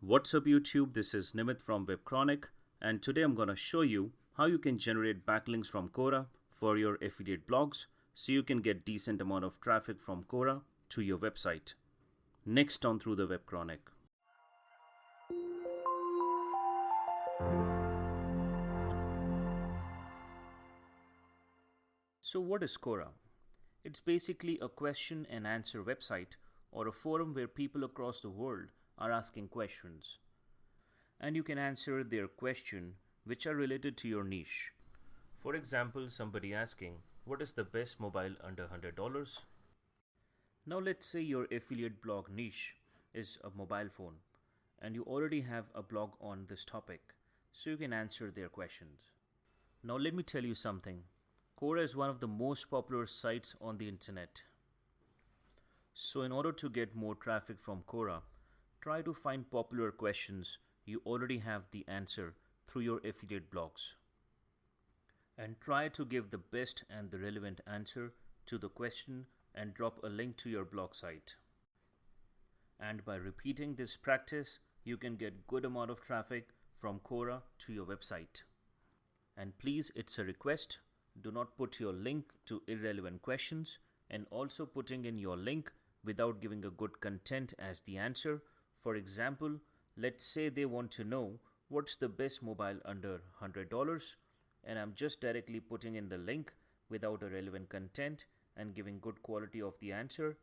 What's up YouTube, this is Nimit from Webchronic, and today I'm going to show you how you can generate backlinks from Quora for your affiliate blogs so you can get decent amount of traffic from Quora to your website. Next on Through the Webchronic. So what is Quora? It's basically a question and answer website or a forum where people across the world are asking questions. And you can answer their question which are related to your niche. For example, somebody asking, what is the best mobile under $100? Now let's say your affiliate blog niche is a mobile phone and you already have a blog on this topic, so you can answer their questions. Now let me tell you something. Quora is one of the most popular sites on the internet. So in order to get more traffic from Quora, try to find popular questions you already have the answer through your affiliate blogs. And try to give the best and the relevant answer to the question and drop a link to your blog site. And by repeating this practice, you can get good amount of traffic from Quora to your website. And please, it's a request, do not put your link to irrelevant questions, and also putting in your link without giving a good content as the answer. For example, let's say they want to know what's the best mobile under $100, and I'm just directly putting in the link without a relevant content and giving good quality of the answer.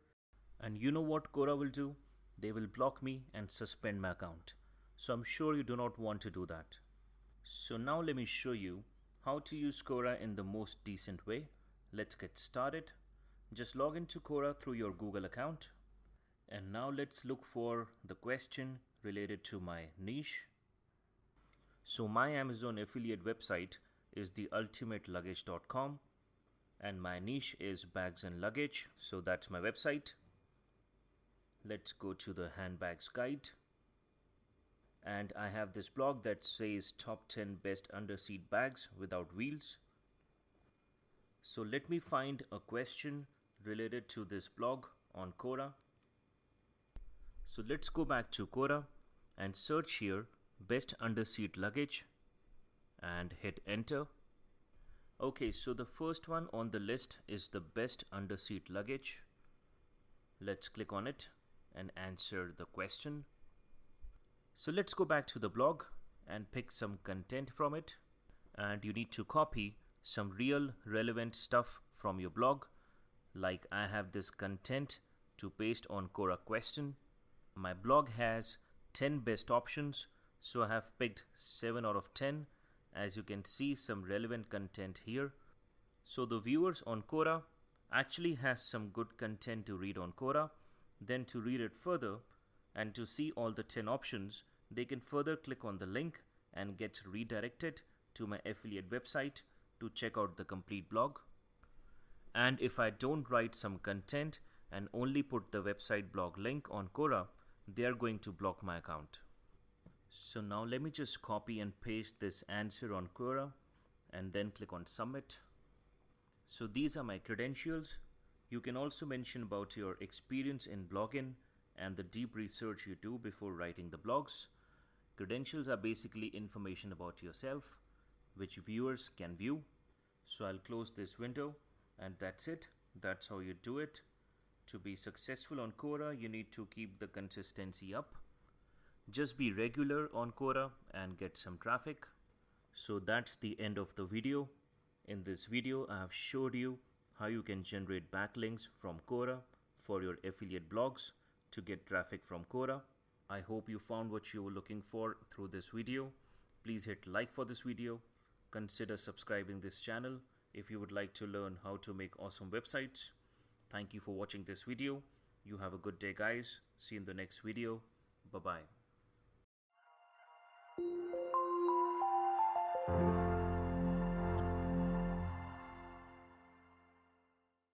And you know what Quora will do? They will block me and suspend my account. So I'm sure you do not want to do that. So now let me show you how to use Quora in the most decent way. Let's get started. Just log into Quora through your Google account. And now let's look for the question related to my niche. So my Amazon affiliate website is theultimatoluggage.com and my niche is bags and luggage. So that's my website. Let's go to the handbags guide. And I have this blog that says top 10 best underseat bags without wheels. So let me find a question related to this blog on Quora. So let's go back to Quora and search here best underseat luggage and hit enter. Okay, so the first one on the list is the best underseat luggage. Let's click on it and answer the question. So let's go back to the blog and pick some content from it. And you need to copy some real relevant stuff from your blog. Like I have this content to paste on Quora question. My blog has 10 best options, so I have picked 7 out of 10. As you can see, some relevant content here. So the viewers on Quora actually has some good content to read on Quora. Then to read it further and to see all the 10 options, they can further click on the link and get redirected to my affiliate website to check out the complete blog. And if I don't write some content and only put the website blog link on Quora, they are going to block my account. So now let me just copy and paste this answer on Quora and then click on submit. So these are my credentials. You can also mention about your experience in blogging and the deep research you do before writing the blogs. Credentials are basically information about yourself, which viewers can view. So I'll close this window and that's it. That's how you do it. To be successful on Quora, you need to keep the consistency up. Just be regular on Quora and get some traffic. So that's the end of the video. In this video, I have showed you how you can generate backlinks from Quora for your affiliate blogs to get traffic from Quora. I hope you found what you were looking for through this video. Please hit like for this video. Consider subscribing this channel if you would like to learn how to make awesome websites. Thank you for watching this video. You have a good day, guys. See you in the next video. Bye-bye.